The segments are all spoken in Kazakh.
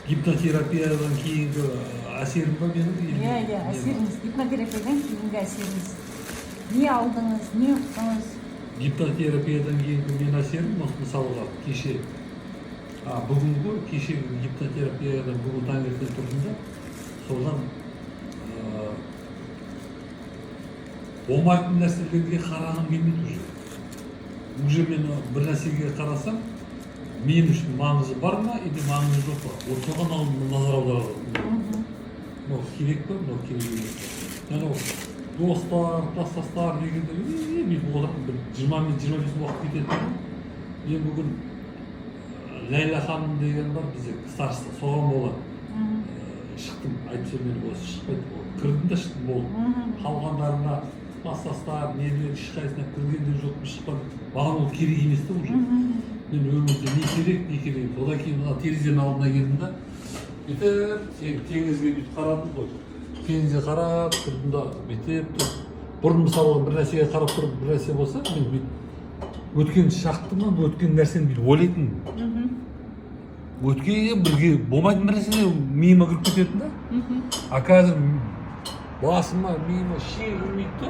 Гипнотерапиядан кейінгі әсерім ба менің? Иә, әсеріңіз. Гипнотерапиядан кейінгі әсеріңіз. Не алдыңыз, не ұқтыңыз? Гипнотерапиядан кейінгі мен әсерім, мысалға, бүгінгі кешегі гипнотерапиядан бүгін таңертең тұрдым да, содан болмайтын нәрселерге қарағым келмейді уже. Уже мен бір нәрсеге қарасам, мен үшін маңызы бар ма, или маңызы жоқ па? Вот соған назар аударады. Мынау керек па, мынау керек емес. Анау достар, класстастар дегенде, мен одан бір 20-25 уақыт кетеді. Мен бүгін Ләйла ханым деген бар, бізде старшыста, соған болады. Шықтым, айтса мен осы шықпайды. Кірдім да шықтым болды. Қалғандарына класстастар, нелер, ешқайсысына кіргендер жоқ, шықпады. Маған ол керек емес те уже. Мен өмірде не керек, не керек. Одан кейін мына терезенің алдына келдім да, бүйтіп теңізге бүйтіп қарадым ғой. Теңізге қарап тұрдым да, бүйтіп тұрып. Бұрын мысалға бір нәрсеге қарап тұрып бір нәрсе болса, мен бүйтіп өткен шақты ма, өткен нәрсені бүйтіп ойлайтынмын. Өткен бірге болмайтын бір нәрсе миыма кіріп кететін да. А қазір басыма, миыма ішіге кірмейді да,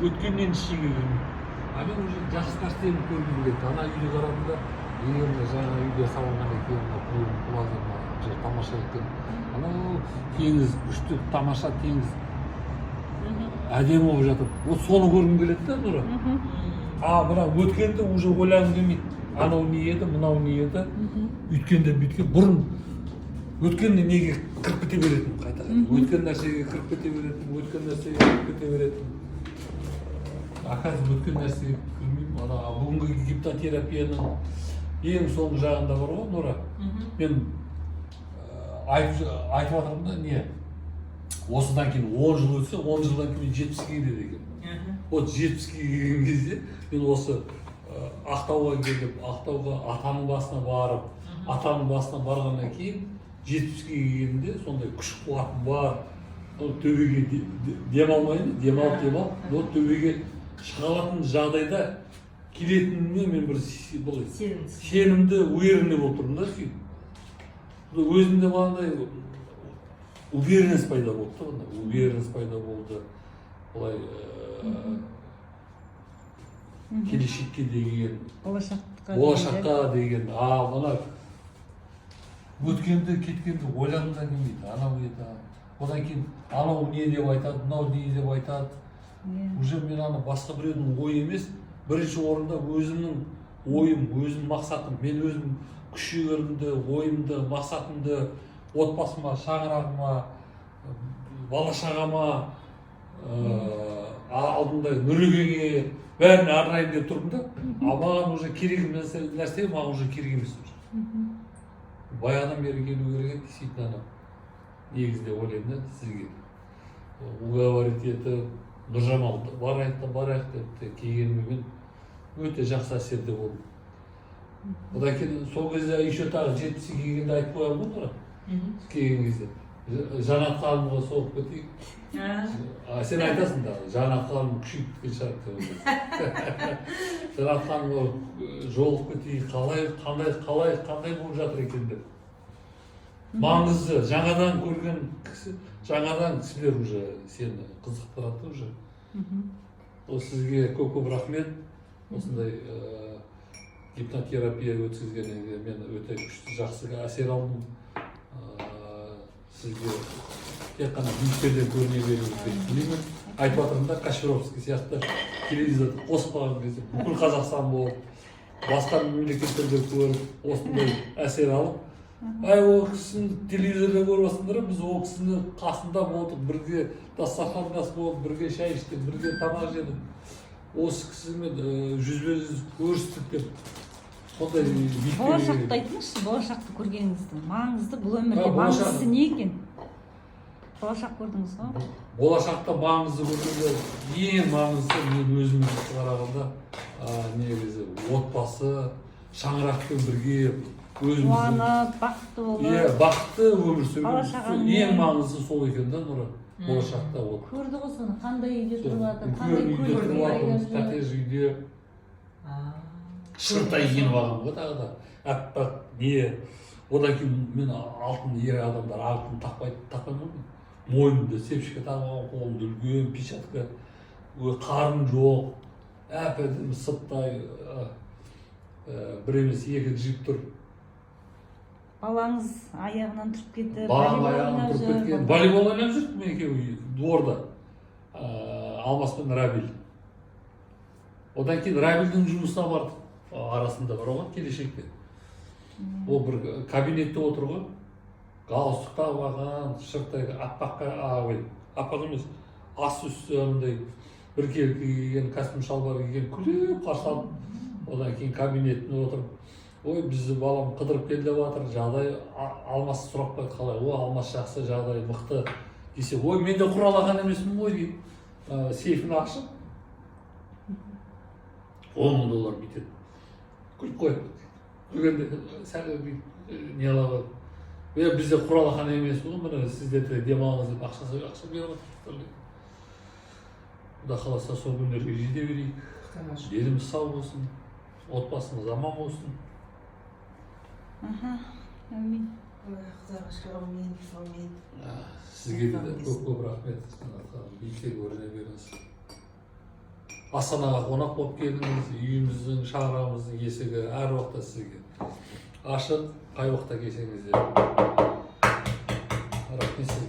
өткеннен ішіге кірмейді. А мен уже жақсы нәрсені көргім келеді. Ана үйде қарадым да, жаңа үйде салынған екен, құлазыр тамаша екен. Анау теңіз, күшті тамаша теңіз. Әдемі болып жатыр. Вот соны көргім келеді да, Нұра. Бірақ өткенді уже ойлағым келмейді. Анау не еді, мынау не еді. Өткенде бүйткен, бұрын өткенде неге кіріп кете беретін қайта-қайта. Өткен нәрсеге кіріп кете беретін, өткен нәрсеге кіріп кете беретін. Қазір өткен нәрсеге кірмеймін. Бүгінгі гипнотерапияның ең соңғы жағында бар ғой, Нұра. Мен айтып жатырмын да, не? Осыдан кейін 10 жыл өтсе, 10 жылдан кейін 70-ге келеді екен. Вот 70-ге келген кезде мен осы Ақтауға келіп, Ақтауға атамның басына барып, атамның басына барғаннан кейін 70-ге келгенде сондай күш қуатым бар. Төбеге демалмайды, демалып, төбеге шыға алатын жағдайда келетініне мен бір сенімді, уверенный болып тұрмын да сөйтіп. Өзімде бағандай уверенность пайда болды. Уверенность пайда болды. Олай келешекке деген, болашаққа деген. Мына өткенді, кеткенді ойлағым да келмейді. Анау еді. Одан кейін анау не деп айтады, мынау не деп айтады. Уже мен басқа біреудің ойы емес, бірінші орында өзімнің ойым, өзімнің мақсатым. Мен өзім күш-жігерімді, ойымды, мақсатымды отбасыма, шаңырағыма, бала-шағама, алдында нұрегеге бәріне арнайын деп тұрдым да. Маған уже керек нәрсе, маған уже керек емес. Баяғыдан бері келу керек еді, действительно, негізде ойлаймын да сізге. Уговорить етіп, Нұржамал барайық деп келгенімен өте жақсы әсерде болдым. Одан кейін сол кезде еще тағы 70-ге келгенде айтып қоямын ғой Нұра. Келген кезде. Жанат ханымға соғып кетейік. Сен айтасың да, Жанат ханым күшейіп кеткен шығар. Жанат ханымға жолығып кетейік, қандай болып жатыр екен деп. Маңызды, жаңадан көрген кісі, жаңадан кісілер уже сені қызықтырады уже. Сізге көп рахмет. Осындай гипнотерапия өткізгеніңізге мен өте күшті жақсы әсер алдым. Сізге тек қана биіктерден көріне беруіңізді тілеймін. Айтып жатырмын да, Кашпировский сияқты телевизорды қосып қалған кезде бүкіл Қазақстан болып, басқа мемлекеттерде көріп, осындай әсер алып, ол кісіні телевизорда көріп жатсыңдар, біз ол кісіні қасында болдық, бірге дастархандас болып, бірге шай іштік, бірге тамақ жедік. Осы кісімен жүзбе-жүз көрістік деп. Сондай болашақты айтыңызшы, болашақты көргеніңіздің маңызды, бұл өмірде маңыздысы не екен? Болашақ көрдіңіз ғой? Болашақта маңызды көргенде ең маңызды мен өзімді қарағанда негізі отбасы, шаңырақпен бірге қуанып, бақытты болып. Бақытты өмір сүрген ең маңызды сол екен да, Нұра. Болашақта от. Көрді ғой соны, қандай үйде тұрып жатыр, қандай үйде тұрып жатырмыз, коттедж үйде. Шыртай киініп алған ғой тағы да. Аппақ не, одан кейін мен алтын ер адамдар алтын тақпаймын мойнымда сепшікке тағып қолымда үлкен печатка қарын жоқ әп әдемі сыптай бір емес екі джип тұр. балаңыз аяғынан тұрып кетті, Балам аяғынан тұрып кеткен, волейбол ойнап жүрдік мен екеуі дворда, Алмас пен Рабил. Одан кейін Рабилдің жұмысына бардық, арасында бар ғой келешекте. Ол бір кабинетте отыр ғой, галстук тағып алған, шырттай аппақ емес, ас үстінде бір келі киген, костюм шалбар киген, күліп қарсы алып, одан кейін кабинетіне отырып, ой, бізді балам қыдырып келді деп жатыр, жағдай Алмас сұрақ қойды қалай, ой, Алмас жақсы, жағдай мықты десе, ой, мен де құралаған емеспін ғой дейді, сейфін ашып, $10,000 бүйтеді, күліп қойды, күлгенде сәл не алып, бізде құралаған емеспін ғой, міне сіздерде демалыңыз деп ақша беріп жатыр. Құда қаласа сол күндерге жете берейік, еліміз сау болсын, отбасымыз аман болсын. Әмин. Сізге де көп рахмет. Биіктен көріне беріңіз. Астанаға қонақ болып келдіңіз, үйіміздің, шаңырағымыздың есігі әр уақытта сізге ашық, қай уақытта келсеңіз де. Рахмет.